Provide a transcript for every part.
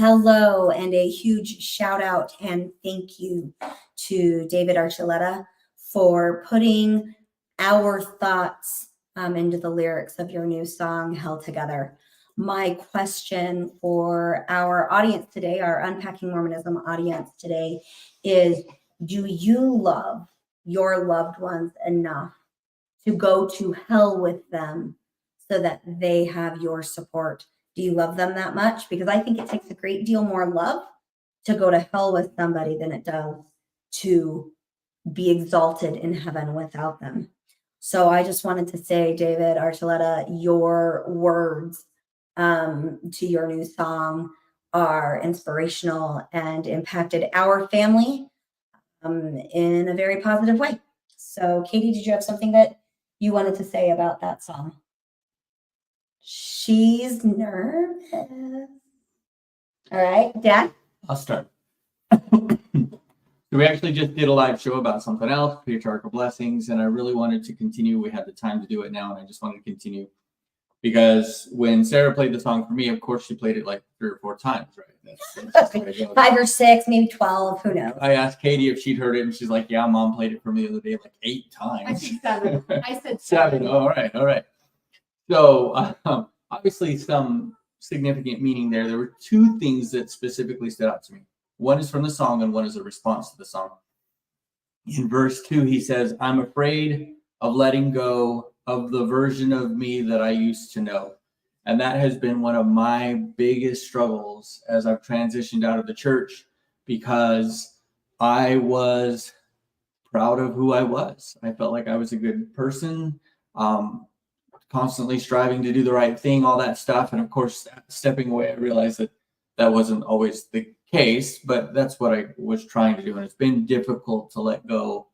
hello and a huge shout out and thank you to David Archuleta for putting our thoughts into the lyrics of your new song, Held Together. My question for our audience today, our Unpacking Mormonism audience today, is do you love your loved ones enough to go to hell with them so that they have your support? Do you love them that much? Because I think it takes a great deal more love to go to hell with somebody than it does to be exalted in heaven without them. So I just wanted to say, David Archuleta, your words to your new song are inspirational and impacted our family in a very positive way. So Katie, did you have something that you wanted to say about that song? She's nervous. All right, Dad? I'll start. We actually just did a live show about something else, patriarchal blessings, and I really wanted to continue. We had the time to do it now, and I just wanted to continue because when Sarah played the song for me, of course, she played it like 3 or 4 times, right? That's just 5 or 6, maybe 12, who knows? I asked Katie if she'd heard it, and she's like, yeah, Mom played it for me the other day like 8 times. I said 7. I said 7. All right. So obviously some significant meaning there. There were 2 things that specifically stood out to me. One is from the song and one is a response to the song. In verse 2, he says, I'm afraid of letting go of the version of me that I used to know. And that has been one of my biggest struggles as I've transitioned out of the church, because I was proud of who I was. I felt like I was a good person, constantly striving to do the right thing, all that stuff. And of course, stepping away, I realized that that wasn't always the case, but that's what I was trying to do. And it's been difficult to let go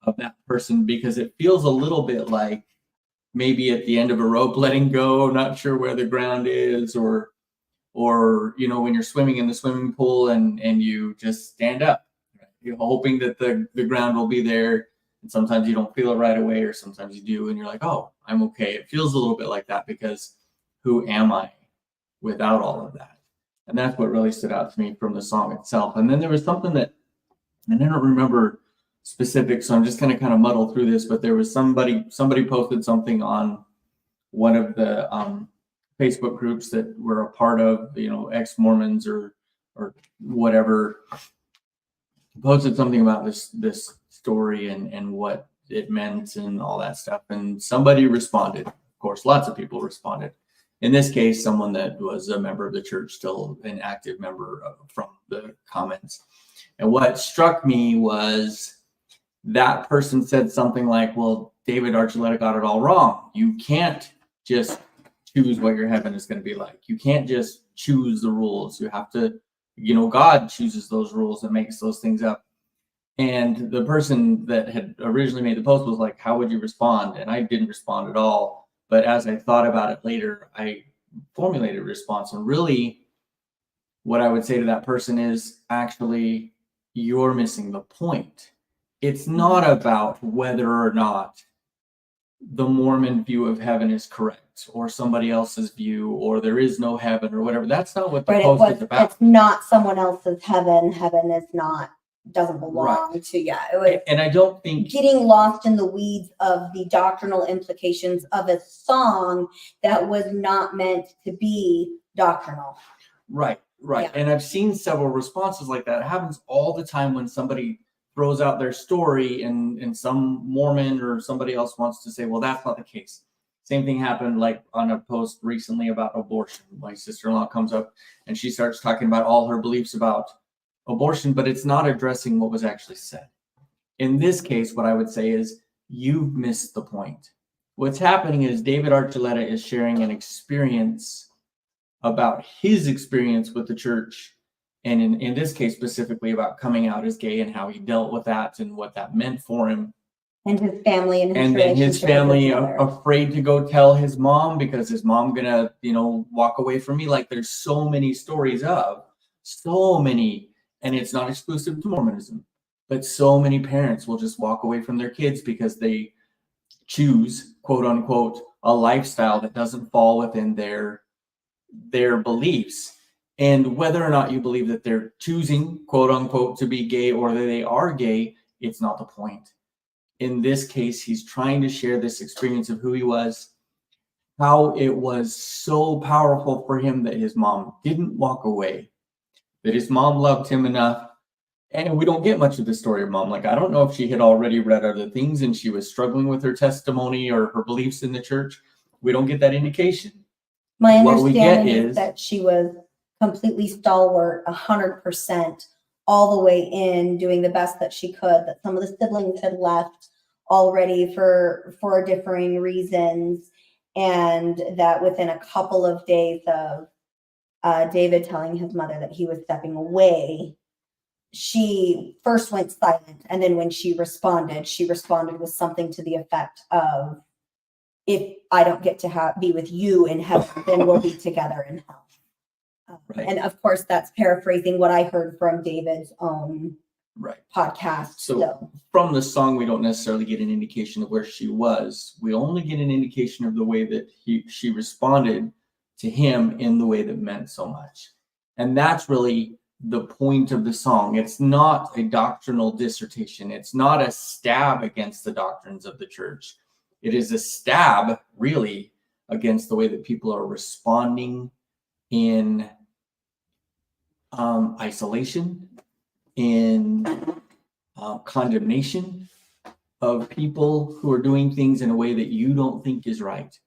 of that person because it feels a little bit like maybe at the end of a rope, letting go, not sure where the ground is, or you know, when you're swimming in the swimming pool and you just stand up, right? You're hoping that the ground will be there. And sometimes you don't feel it right away, or sometimes you do, and you're like, oh, I'm okay. It feels a little bit like that because who am I without all of that? And that's what really stood out to me from the song itself. And then there was something that, and I don't remember specifics, so I'm just going to kind of muddle through this, but there was somebody posted something on one of the Facebook groups that we're a part of, you know, ex-Mormons or whatever, posted something about this story and what it meant and all that stuff. And somebody responded. Of course, lots of people responded. In this case, someone that was a member of the church, still an active member from the comments. And what struck me was that person said something like, well, David Archuleta got it all wrong. You can't just choose what your heaven is going to be like. You can't just choose the rules. You have to, you know, God chooses those rules and makes those things up. And the person that had originally made the post was like, how would you respond? And I didn't respond at all. But as I thought about it later, I formulated a response. And really, what I would say to that person is, actually, you're missing the point. It's not about whether or not the Mormon view of heaven is correct, or somebody else's view, or there is no heaven, or whatever. That's not what the post is about. It's not someone else's heaven. Heaven is not, doesn't belong to you. And I don't think getting lost in the weeds of the doctrinal implications of a song that was not meant to be doctrinal. Right. Yeah. And I've seen several responses like that. It happens all the time when somebody throws out their story and some Mormon or somebody else wants to say, well, that's not the case. Same thing happened like on a post recently about abortion. My sister-in-law comes up and she starts talking about all her beliefs about abortion, but it's not addressing what was actually said. In this case, what I would say is you've missed the point. What's happening is David Archuleta is sharing an experience about his experience with the church, and in this case specifically about coming out as gay and how he dealt with that and what that meant for him. And his family and then his family afraid to go tell his mom because his mom gonna, you know, walk away from me. Like there's so many stories of so many. And it's not exclusive to Mormonism, but so many parents will just walk away from their kids because they choose, quote unquote, a lifestyle that doesn't fall within their beliefs. And whether or not you believe that they're choosing, quote unquote, to be gay or that they are gay, it's not the point. In this case, he's trying to share this experience of who he was, how it was so powerful for him that his mom didn't walk away, that his mom loved him enough. And we don't get much of the story of mom. Like, I don't know if she had already read other things and she was struggling with her testimony or her beliefs in the church. We don't get that indication. My What we get understanding is is that she was completely stalwart, 100%, all the way in, doing the best that she could, that some of the siblings had left already for differing reasons, and that within a couple of days of David telling his mother that he was stepping away, she first went silent, and then when she responded with something to the effect of, if I don't get to be with you in heaven, then we'll be together in hell. Right. And of course, that's paraphrasing what I heard from David's own podcast. So from the song, we don't necessarily get an indication of where she was. We only get an indication of the way that she responded to him in the way that meant so much. And that's really the point of the song. It's not a doctrinal dissertation. It's not a stab against the doctrines of the church. It is a stab, really, against the way that people are responding in isolation, in condemnation of people who are doing things in a way that you don't think is right.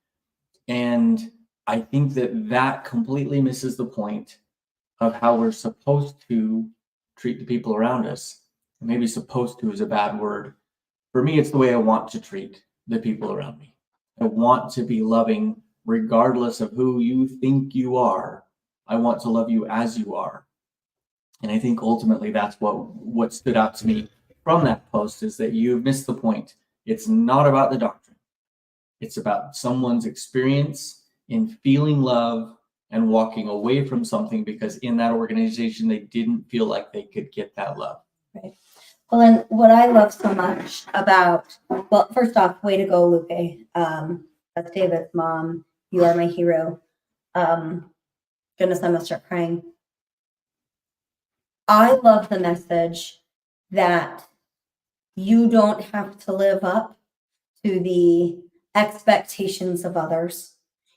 And I think that completely misses the point of how we're supposed to treat the people around us. Maybe supposed to is a bad word. For me, it's the way I want to treat the people around me. I want to be loving regardless of who you think you are. I want to love you as you are. And I think ultimately that's what stood out to me from that post, is that you've missed the point. It's not about the doctrine. It's about someone's experience in feeling love and walking away from something because in that organization they didn't feel like they could get that love. Right. Well, and what I love so much about, well, first off, way to go, Lupe. That's David's mom. You are my hero. Goodness, I'm gonna start crying. I love the message that you don't have to live up to the expectations of others.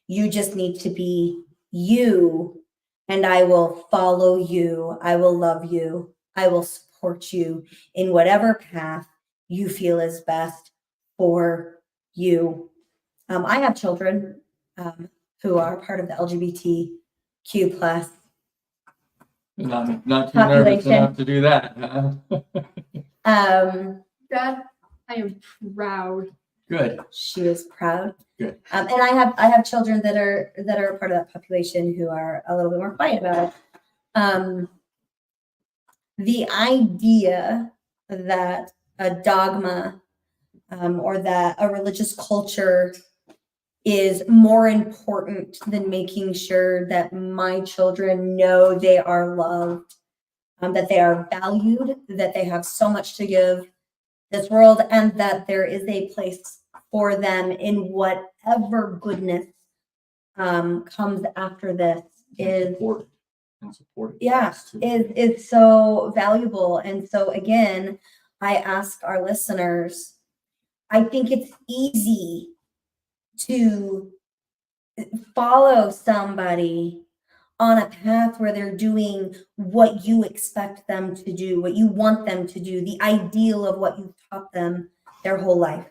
You just need to be you, and I will follow you. I will love you. I will support you in whatever path you feel is best for you. I have children who are part of the LGBTQ plus Not too nervous population. enough to do that. Dad, I am proud. Good. She is proud. Good. And I have children that are a part of that population who are a little bit more quiet about it. The idea that a dogma or that a religious culture is more important than making sure that my children know they are loved, that they are valued, that they have so much to give this world, and that there is a place for them in whatever goodness comes after this is supported. Yeah, is so valuable. And so again, I ask our listeners, I think it's easy to follow somebody on a path where they're doing what you expect them to do, what you want them to do, the ideal of what you've taught them their whole life.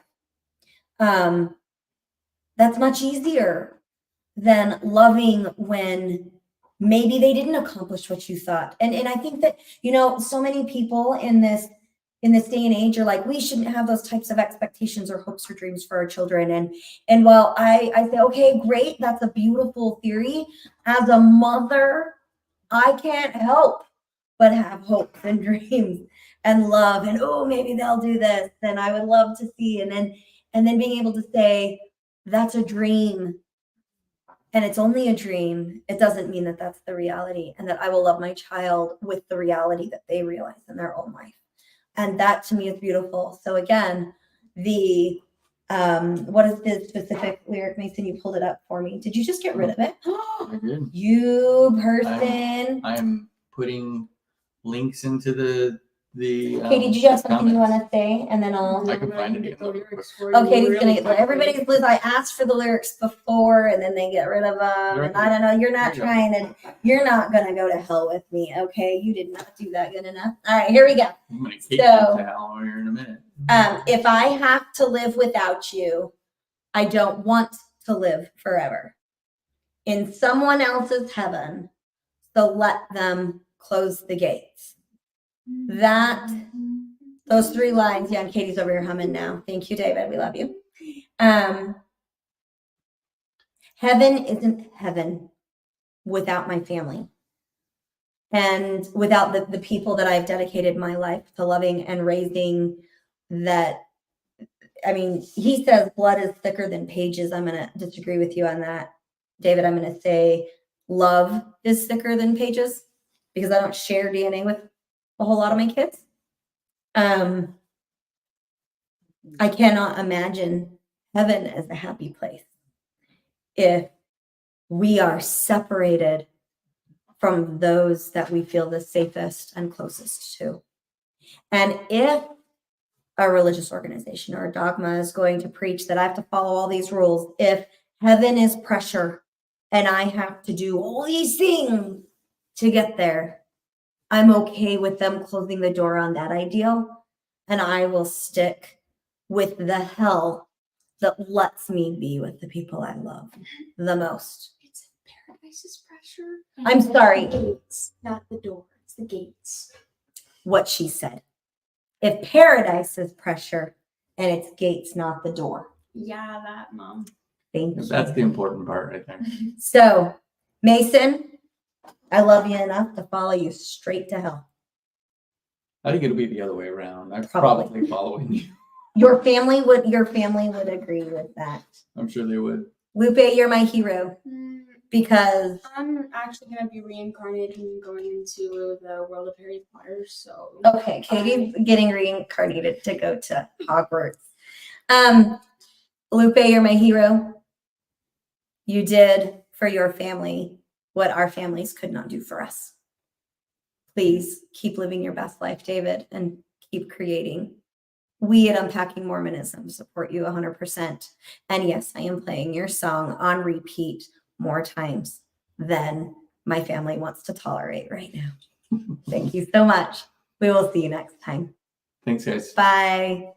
That's much easier than loving when maybe they didn't accomplish what you thought. And I think that, so many people in this day and age are like, we shouldn't have those types of expectations or hopes or dreams for our children. And while I say, okay, great, that's a beautiful theory. As a mother, I can't help but have hopes and dreams and love, and maybe they'll do this, and I would love to see, and then being able to say, that's a dream. And it's only a dream. It doesn't mean that that's the reality, and that I will love my child with the reality that they realize in their own life. And that to me is beautiful. So again, the What is the specific lyric, Mason? You pulled it up for me. Did you just get rid of it? I did. You person. I'm putting links into the Katie, did you have something you comments. want to say? And then I'll. I can find it Get the again. lyrics for Oh, you Katie's really gonna get quickly. everybody's list. I asked for the lyrics before, and then they get rid of them. And I don't know. You're not There you go. You're not gonna go to hell with me, okay? You did not do that good enough. All right, here we go. I'm gonna kick So- you to hell here in a minute. If I have to live without you, I don't want to live forever in someone else's heaven. So let them close the gates. Those 3 lines. Yeah, and Katie's over here humming now. Thank you, David. We love you. Heaven isn't heaven without my family and without the people that I've dedicated my life to loving and raising. That, I mean, he says blood is thicker than pages. I'm going to disagree with you on that, David. I'm going to say love is thicker than pages because I don't share DNA with a whole lot of my kids. I cannot imagine heaven as a happy place if we are separated from those that we feel the safest and closest to. And if a religious organization or a dogma is going to preach that I have to follow all these rules, if heaven is pressure and I have to do all these things to get there, I'm okay with them closing the door on that ideal, and I will stick with the hell that lets me be with the people I love the most. It's Paradise's pressure. I'm sorry. The gates, not the door. It's the gates. What she said. If paradise is pressure and it's gates, not the door. Yeah, that, Mom. Thank you. That's the important part right there. So, Mason, I love you enough to follow you straight to hell. I think it'll be the other way around. I'm Probably. probably following you. Your family would agree with that. I'm sure they would. Lupe, you're my hero because I'm actually going to be reincarnated and going into the world of Harry Potter, so... okay, Katie's getting reincarnated to go to Hogwarts. Lupe, you're my hero. You did for your family what our families could not do for us. Please keep living your best life, David, and keep creating. We at Unpacking Mormonism support you 100%. And yes, I am playing your song on repeat more times than my family wants to tolerate right now. Thank you so much. We will see you next time. Thanks, guys. Bye.